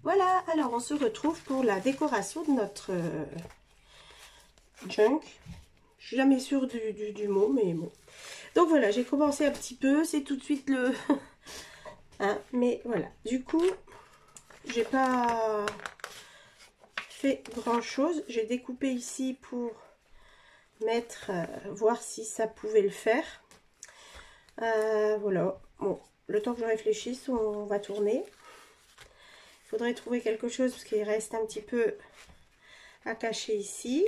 Voilà, alors on se retrouve pour la décoration de notre junk. Je suis jamais sûre du mot, mais bon. Donc voilà, j'ai commencé un petit peu, c'est tout de suite le... hein, mais voilà, du coup, j'ai pas fait grand chose. J'ai découpé ici pour mettre, voir si ça pouvait le faire. Voilà, bon, le temps que je réfléchisse, on va tourner. Il faudrait trouver quelque chose parce qu'il reste un petit peu à cacher ici.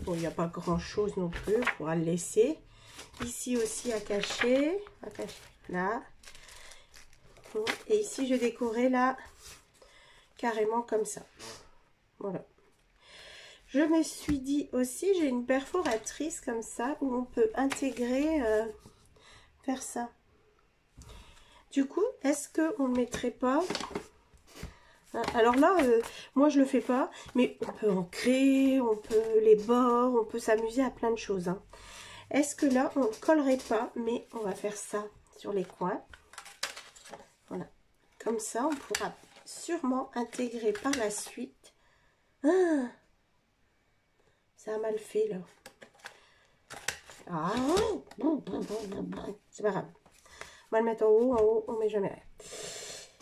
Bon, il n'y a pas grand chose non plus, on pourra le laisser. Ici aussi à cacher là. Bon, et ici je décorais là carrément comme ça. Voilà. Je me suis dit aussi, j'ai une perforatrice comme ça où on peut intégrer, faire ça. Du coup, est-ce qu'on ne mettrait pas... Alors là, moi je le fais pas, mais on peut ancrer, on peut les bords, on peut s'amuser à plein de choses. Hein. Est-ce que là, on ne collerait pas, mais on va faire ça sur les coins. Voilà. Comme ça, on pourra sûrement intégrer par la suite. Ah, ça a mal fait là. Ah, c'est pas grave. On va le mettre en haut, on met jamais rien.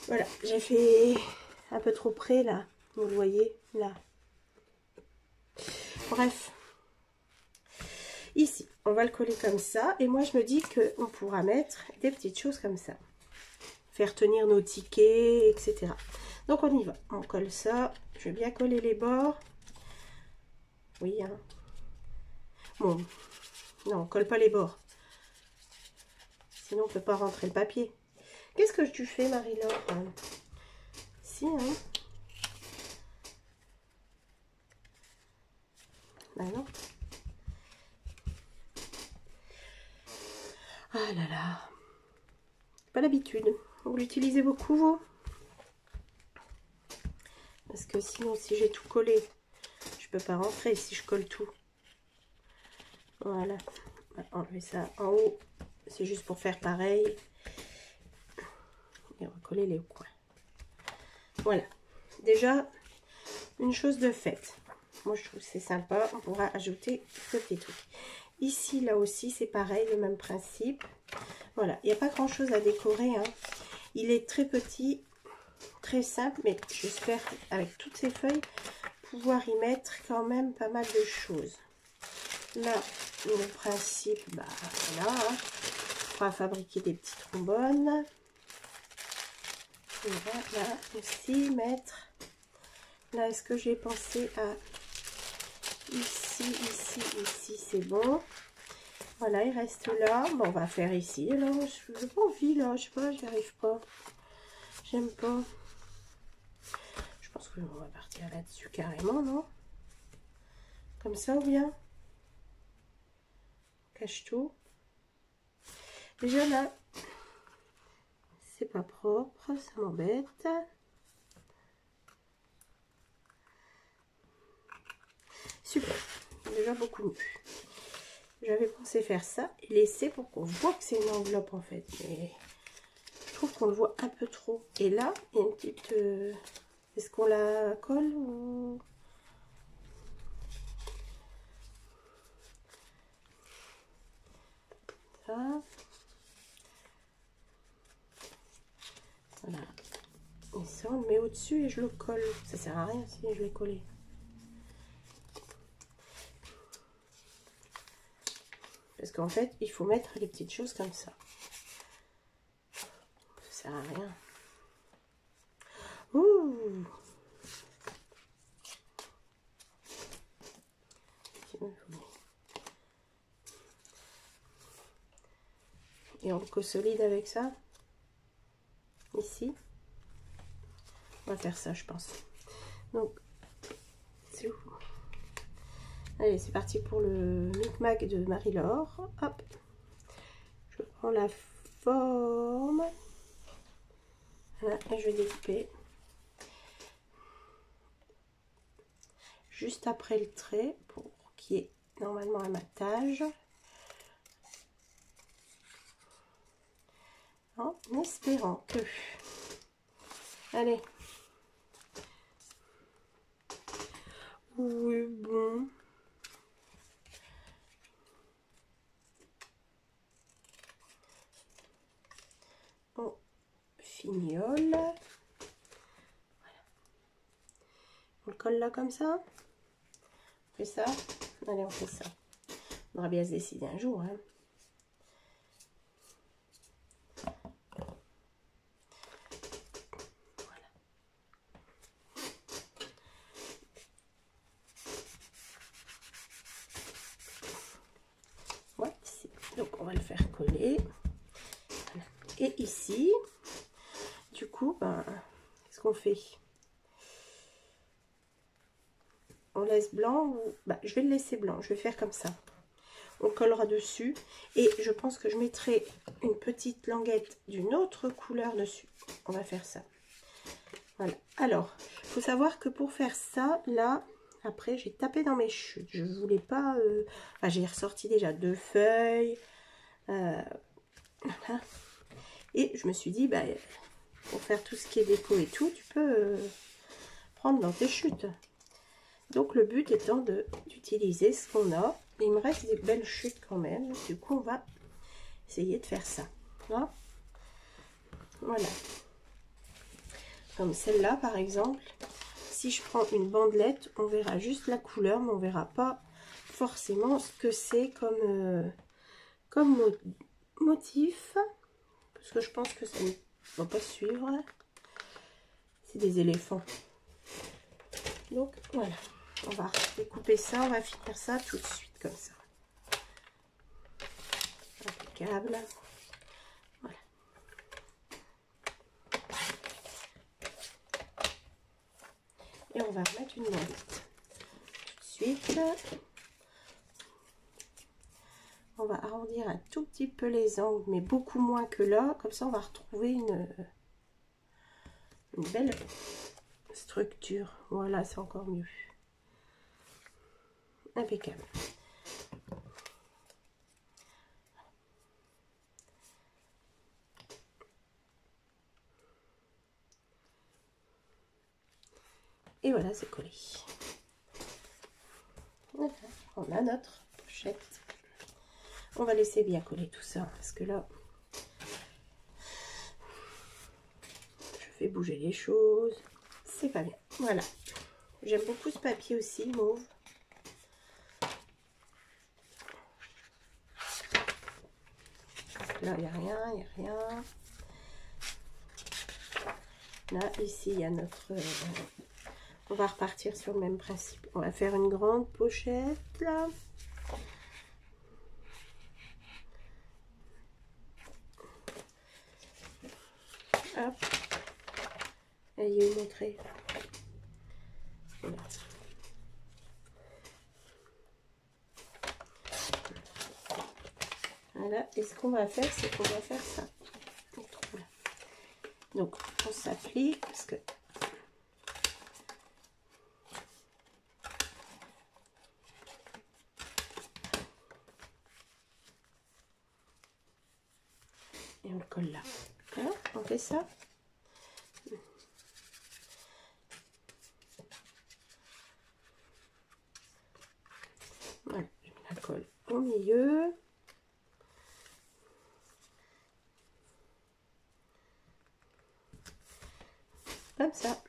Voilà, j'ai fait un peu trop près là. Vous le voyez là. Bref. Ici, on va le coller comme ça. Et moi, je me dis qu'on pourra mettre des petites choses comme ça. Faire tenir nos tickets, etc. Donc, on y va. On colle ça. Je vais bien coller les bords. Oui, hein. Bon. Non, on colle pas les bords. Sinon, on peut pas rentrer le papier. Qu'est-ce que tu fais, Marie-Laure? Si, hein. Bah non. Ah là là. Pas l'habitude. Vous l'utilisez beaucoup, vous? Parce que sinon, si j'ai tout collé, je peux pas rentrer si je colle tout. Voilà. On va enlever ça en haut. C'est juste pour faire pareil. Et on va coller les coins. Voilà. Déjà, une chose de faite. Moi, je trouve que c'est sympa. On pourra ajouter ce petit truc. Ici, là aussi, c'est pareil, le même principe. Voilà. Il n'y a pas grand-chose à décorer. Hein. Il est très petit, très simple, mais j'espère, avec toutes ces feuilles, pouvoir y mettre quand même pas mal de choses. Là, le principe, bah voilà, hein. On pourra fabriquer des petits trombones. Et là aussi mettre. Là, est-ce que j'ai pensé à ici, c'est bon. Voilà, il reste là. Bon, on va faire ici. Là, je n'ai pas envie là, je sais pas, j'y arrive pas. J'aime pas. Je pense que on va partir là-dessus carrément, non? Comme ça ou bien? Cache tout. Déjà là, c'est pas propre, ça m'embête. Super, déjà beaucoup mieux. J'avais pensé faire ça et laisser pour qu'on voit que c'est une enveloppe en fait. Mais je trouve qu'on le voit un peu trop. Et là, il y a une petite... Est-ce qu'on la colle ou... Ça. Voilà. Et ça, on le met au-dessus et je le colle. Ça sert à rien si je l'ai collé. Parce qu'en fait, il faut mettre les petites choses comme ça. Ça sert à rien. Ouh! Et on le consolide avec ça. Ici. On va faire ça, je pense. Donc, c'est où? Allez, c'est parti pour le micmac de Marie-Laure. Hop. Je prends la forme. Voilà, et je vais découper. Juste après le trait, pour qu'il y ait normalement un matage. En espérant que... Allez, Oui, bon. On fignole. Voilà. On le colle là comme ça. On fait ça. Allez, on fait ça. On devra bien se décider un jour. Hein. Voilà. Donc, on va le faire coller. Voilà. Et ici, du coup, ben, qu'est-ce qu'on fait? On laisse blanc ou... bah, je vais le laisser blanc. Je vais faire comme ça. On collera dessus et je pense que je mettrai une petite languette d'une autre couleur dessus. On va faire ça. Voilà. Alors, il faut savoir que pour faire ça, là, après, j'ai tapé dans mes chutes. Je voulais pas... enfin, j'ai ressorti déjà 2 feuilles. Voilà. Et je me suis dit, bah, pour faire tout ce qui est déco et tout, tu peux prendre dans tes chutes. Donc, le but étant d'utiliser ce qu'on a. Il me reste des belles chutes quand même. Du coup, on va essayer de faire ça. Là. Voilà. Comme celle-là, par exemple. Si je prends une bandelette, on verra juste la couleur, mais on verra pas forcément ce que c'est comme motif. Parce que je pense que ça ne va pas suivre. C'est des éléphants. Donc, voilà. On va découper ça. On va finir ça tout de suite, comme ça. Impeccable. Voilà. Et on va remettre une bandelette. Tout de suite. On va arrondir un tout petit peu les angles, mais beaucoup moins que là. Comme ça, on va retrouver une belle structure. Voilà, c'est encore mieux. Impeccable. Et voilà, c'est collé. Voilà, on a notre pochette. On va laisser bien coller tout ça, parce que là, je fais bouger les choses. C'est pas bien. Voilà. J'aime beaucoup ce papier aussi, mauve. Là, il n'y a rien, il n'y a rien. Là, ici, il y a notre... on va repartir sur le même principe. On va faire une grande pochette, là. Hop. Et il y a une autre. Voilà. Voilà. Et ce qu'on va faire, c'est qu'on va faire ça. Donc, on s'applique parce que et on le colle là. Hein, on fait ça. Voilà, je la colle au milieu. Comme ça.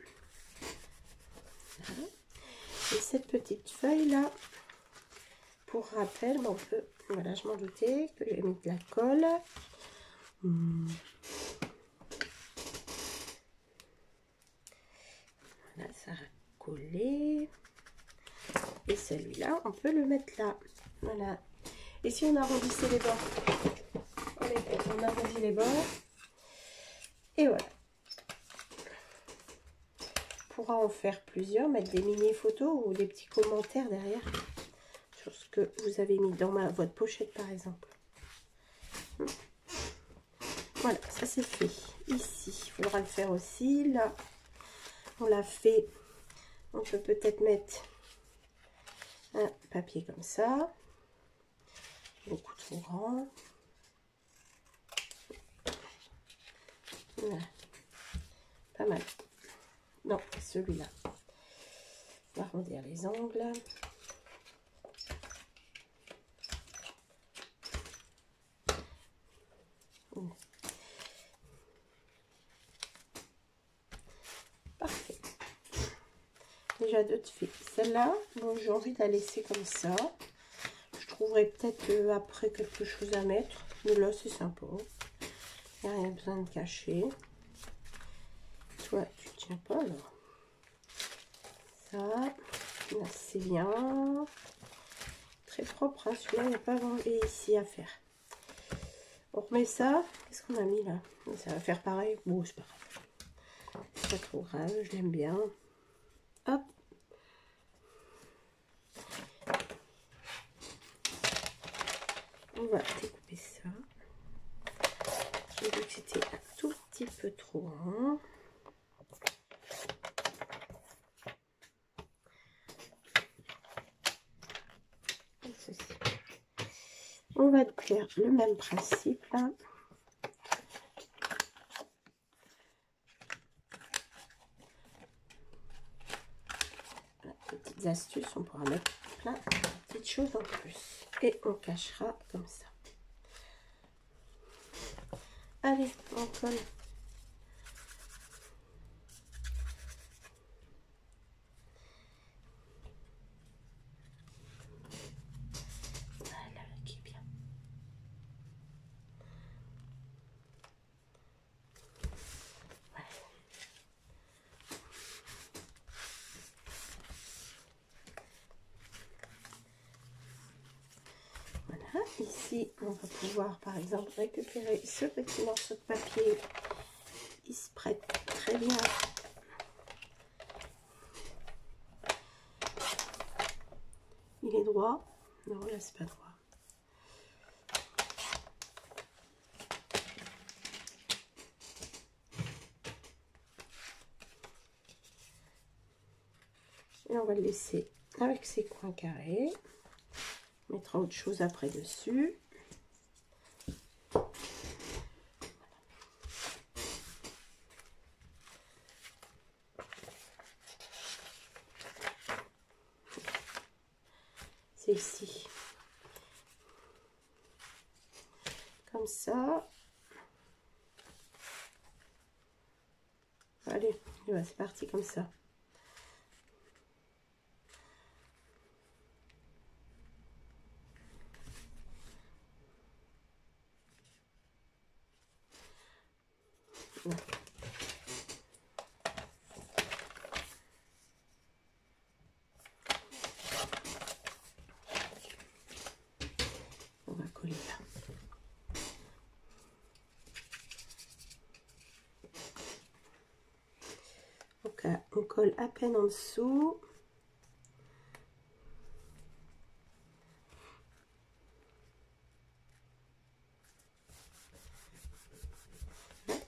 Voilà. Et cette petite feuille là, pour rappel, on peut, voilà, je m'en doutais que j'ai mis de la colle. Voilà, ça a collé. Et celui-là, on peut le mettre là. Voilà. Et si on arrondissait les bords, on arrondit les bords. Et voilà. On pourra en faire plusieurs, mettre des mini photos ou des petits commentaires derrière sur ce que vous avez mis dans votre pochette par exemple. Voilà, ça c'est fait. Ici, il faudra le faire aussi. Là, on l'a fait. On peut peut-être mettre un papier comme ça. Beaucoup trop grand. Voilà. Pas mal. Non, celui-là. On va arrondir les angles. Parfait. Déjà deux de fait. Celle-là, bon, j'ai envie de la laisser comme ça. Je trouverai peut-être après quelque chose à mettre. Mais là, c'est sympa. Il n'y a rien besoin de cacher. Toi, tu tiens pas alors. Ça, là, c'est bien. Très propre, hein, celui-là, il n'y a pas grand chose ici à faire. On remet ça. Qu'est-ce qu'on a mis là? Ça va faire pareil. Bon, c'est pas grave. C'est pas trop grave, je l'aime bien. Hop. On va découper ça. J'ai vu que c'était un tout petit peu trop grand. On va faire le même principe là. Voilà, des petites astuces, on pourra mettre plein de petites choses en plus. Et on cachera comme ça. Allez, on colle. Voilà, qui est bien. Voilà. Voilà, ici, on va pouvoir par exemple récupérer ce petit morceau de papier. Il se prête très bien. Il est droit. Non, là, c'est pas droit. Et on va le laisser avec ses coins carrés. On mettra autre chose après dessus. C'est ici. Comme ça. Allez, c'est parti comme ça. Voilà. On va coller là. Donc on colle à peine en dessous.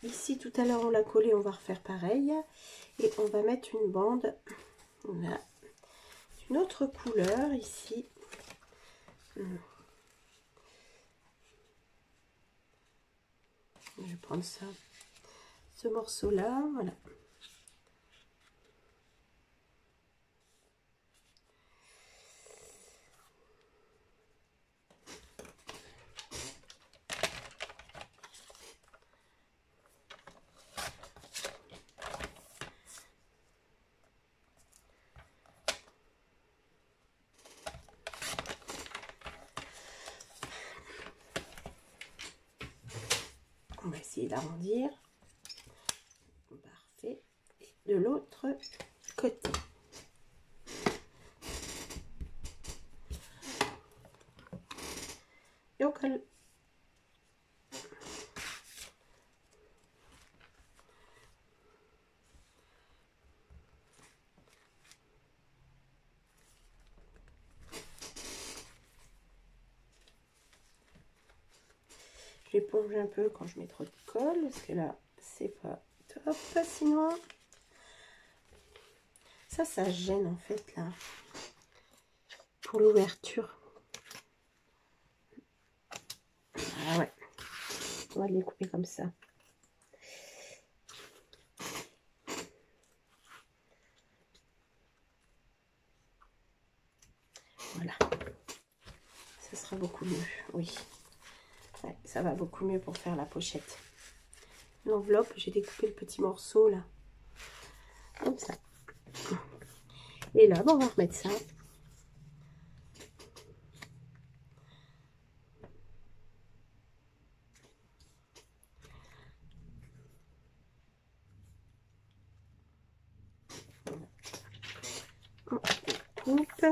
Ici tout à l'heure on l'a collé, on va refaire pareil et on va mettre une bande. On a une autre couleur ici. Je vais prendre ça, ce morceau là, voilà. On va essayer d'arrondir. Parfait. Et de l'autre côté. Et on colle. J'éponge un peu quand je mets trop de colle, parce que là, c'est pas top. Sinon, ça gêne en fait là, pour l'ouverture. Ah ouais, on va les couper comme ça. sera beaucoup mieux, oui. Ouais, ça va beaucoup mieux pour faire la pochette. L'enveloppe, j'ai découpé le petit morceau là. Comme ça. Et là, bon, on va remettre ça. On coupe.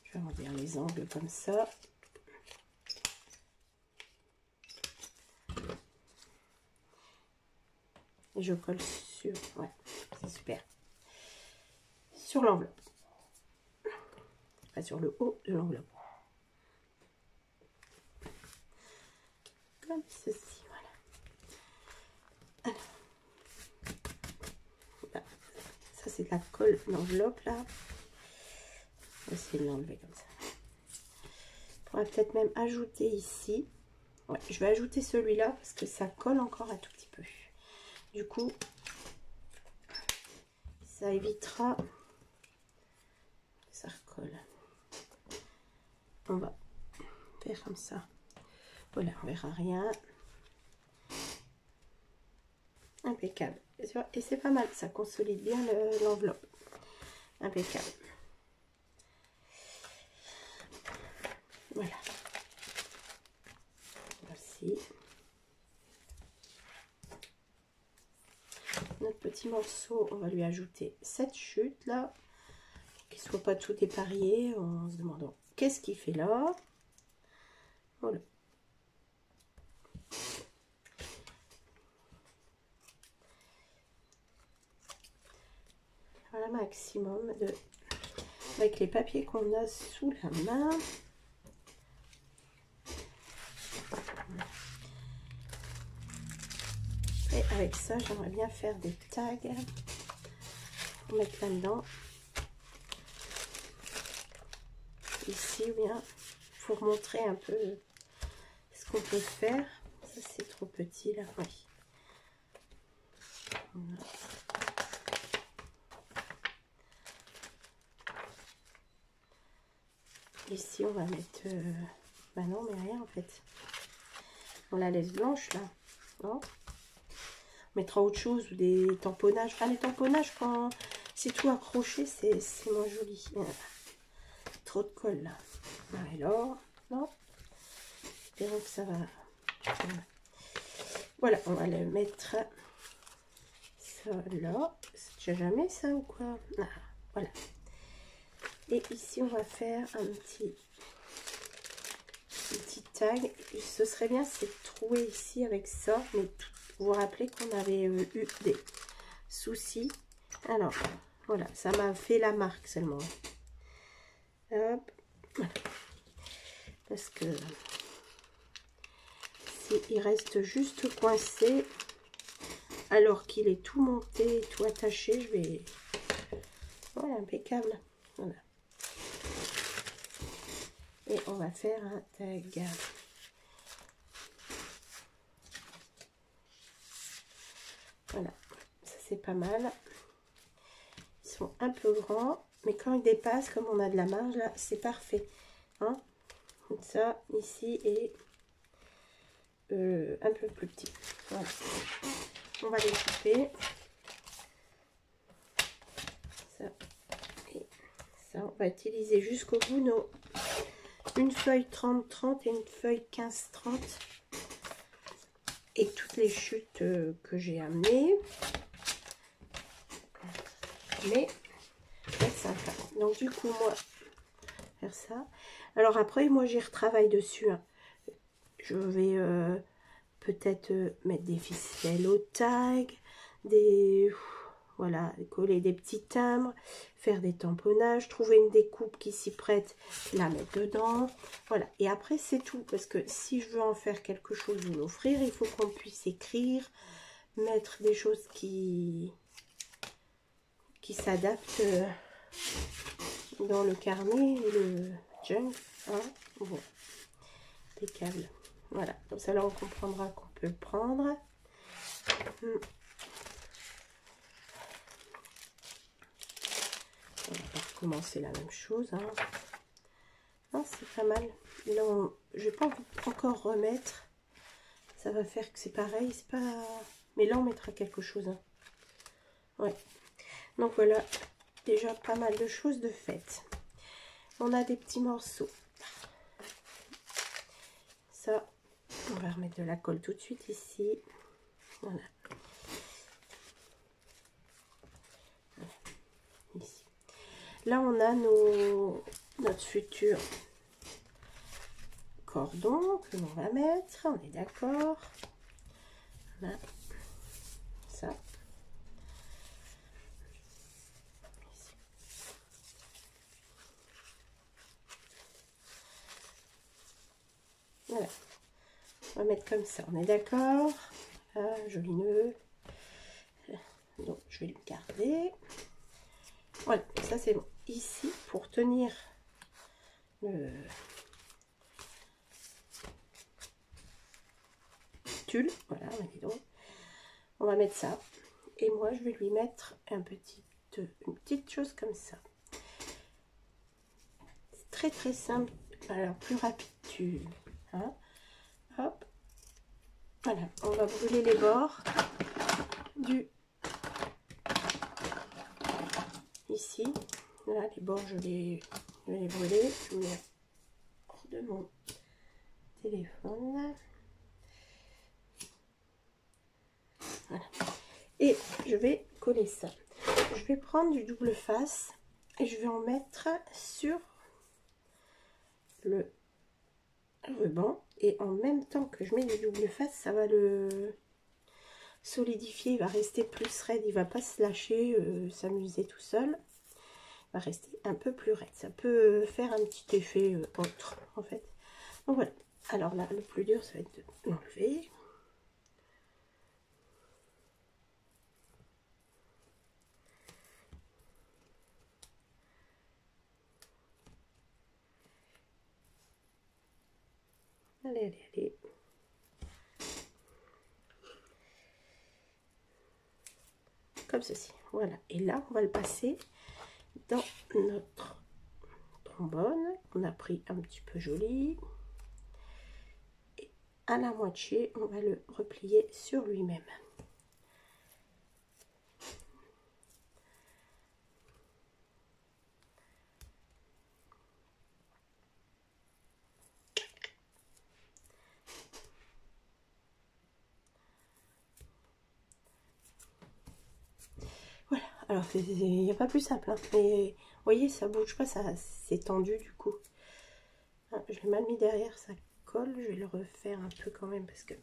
Je vais arrondir les angles comme ça. Et je colle sur, ouais, c'est super, sur l'enveloppe, enfin sur le haut de l'enveloppe, comme ceci, voilà. Alors, là, ça c'est de la colle d'enveloppe là. On va essayer de l'enlever comme ça. On pourrait peut-être même ajouter ici. Ouais, je vais ajouter celui-là parce que ça colle encore un tout petit peu. Du coup, ça évitera que ça recolle. On va faire comme ça. Voilà, on verra rien. Impeccable. Et c'est pas mal, ça consolide bien l'enveloppe. Impeccable. Voilà. Voici. Notre petit morceau, on va lui ajouter cette chute là. Qu'il ne soit pas tout éparpillé en se demandant qu'est-ce qu'il fait là. Voilà. Un maximum de avec les papiers qu'on a sous la main. Et avec ça, j'aimerais bien faire des tags pour mettre là-dedans. Ici, bien, pour montrer un peu ce qu'on peut faire. Ça, c'est trop petit là. Oui. Voilà. Ici, on va mettre... bah non, mais rien en fait. On la laisse blanche là. Non, on mettra autre chose ou des tamponnages. Enfin, les tamponnages, quand c'est tout accroché, c'est moins joli. Trop de colle là. Alors, non. Espérons que ça va. Voilà, on va le mettre ça là. C'est déjà jamais ça ou quoi? Ah, voilà. Et ici, on va faire un petit tag. Ce serait bien, c'est troué ici avec ça. Mais vous vous rappelez qu'on avait eu des soucis. Alors, voilà, ça m'a fait la marque seulement. Hop, voilà. Parce que il reste juste coincé, alors qu'il est tout monté, tout attaché, je vais... Voilà, impeccable. Voilà. Et on va faire un tag. Voilà, ça c'est pas mal. Ils sont un peu grands, mais quand ils dépassent, comme on a de la marge là, c'est parfait. Hein, comme ça, ici, et un peu plus petit. Voilà. On va les couper. Ça et ça, on va utiliser jusqu'au bout une feuille 30-30 et une feuille 15-30. Et toutes les chutes que j'ai amenées. Mais c'est sympa. Donc du coup, moi, faire ça. Alors après, moi, j'y retravaille dessus. Hein. Je vais peut-être mettre des ficelles au tag, voilà, coller des petits timbres, faire des tamponnages, trouver une découpe qui s'y prête, la mettre dedans. Voilà, et après c'est tout, parce que si je veux en faire quelque chose ou l'offrir, il faut qu'on puisse écrire, mettre des choses qui s'adaptent dans le carnet, le junk, hein, bon, impeccable. Voilà, comme ça là on comprendra peut le prendre. On va recommencer la même chose. Hein. Non, c'est pas mal. Là, je vais pas encore remettre. Ça va faire que c'est pareil. C'est pas. Mais là, on mettra quelque chose. Hein. Ouais. Donc voilà, déjà pas mal de choses de faites. On a des petits morceaux. Ça, on va remettre de la colle tout de suite ici. Voilà. Ici. Là, on a notre futur cordon que l'on va mettre. On est d'accord. Voilà. Ça. Ici. Voilà. On va mettre comme ça. On est d'accord. Joli nœud. Donc, je vais le garder. Voilà, ça c'est bon. Ici, pour tenir le tulle, voilà, on va mettre ça. Et moi, je vais lui mettre une petite chose comme ça. C'est très très simple. Alors, plus rapide, hein, hop. Voilà, on va brûler les bords du... Ici. Là, les bords, je vais les brûler. Je mets hors de mon téléphone. Voilà. Et je vais coller ça. Je vais prendre du double face et je vais en mettre sur le ruban. Et en même temps que je mets du double face, ça va le solidifier. Il va rester plus raide. Il va pas se lâcher, s'amuser tout seul. Va rester un peu plus raide. Ça peut faire un petit effet autre en fait. Donc voilà. Alors là, le plus dur, ça va être de l'enlever. Allez, allez, allez. Comme ceci. Voilà. Et là, on va le passer dans notre trombone. On a pris un petit peu joli. Et à la moitié, on va le replier sur lui-même. Voilà. Alors, il n'y a pas plus simple. Hein. Mais vous voyez, ça bouge pas, ça c'est tendu du coup. Ah, je l'ai mal mis derrière, ça colle. Je vais le refaire un peu quand même parce que...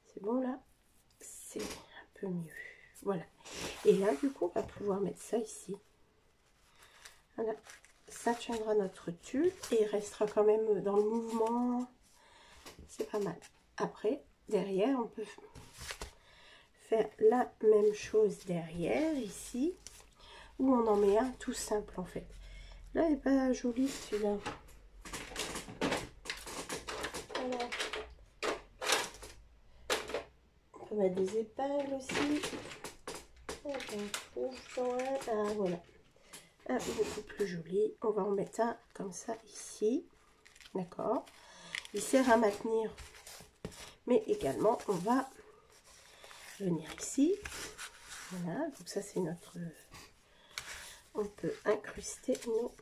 C'est bon là, c'est un peu mieux. Voilà. Et là, du coup, on va pouvoir mettre ça ici. Voilà. Ça tiendra notre tulle et il restera quand même dans le mouvement. C'est pas mal. Après, derrière, on peut faire la même chose derrière, ici, où on en met un tout simple, en fait. Là, il n'est pas joli, celui-là. Voilà. On peut mettre des épingles aussi. Ah, voilà. Un beaucoup plus joli. On va en mettre un comme ça ici. D'accord. Il sert à maintenir. Mais également, on va venir ici. Voilà. Donc ça, c'est notre... On peut incruster nos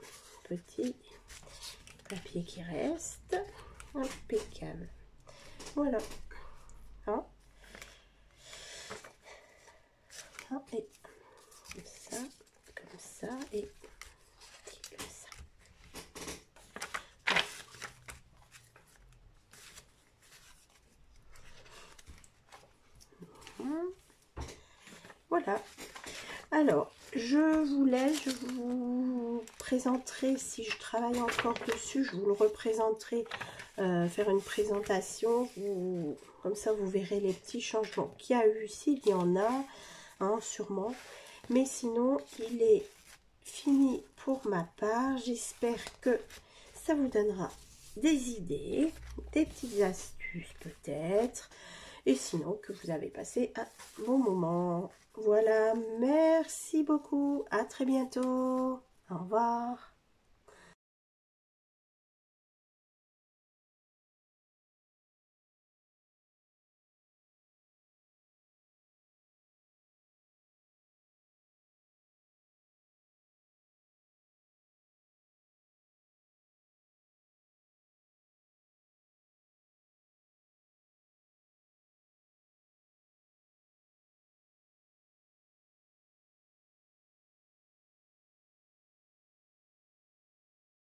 petits papiers qui restent. Impeccable. Voilà. Hein? Et comme ça, et comme ça. Voilà. Alors, je vous laisse, je vous présenterai, si je travaille encore dessus, je vous le représenterai, faire une présentation, comme ça vous verrez les petits changements qu'il y a eu, s'il y en a, hein, sûrement. Mais sinon, il est fini pour ma part. J'espère que ça vous donnera des idées, des petites astuces peut-être. Et sinon, que vous avez passé un bon moment. Voilà, merci beaucoup. À très bientôt. Au revoir.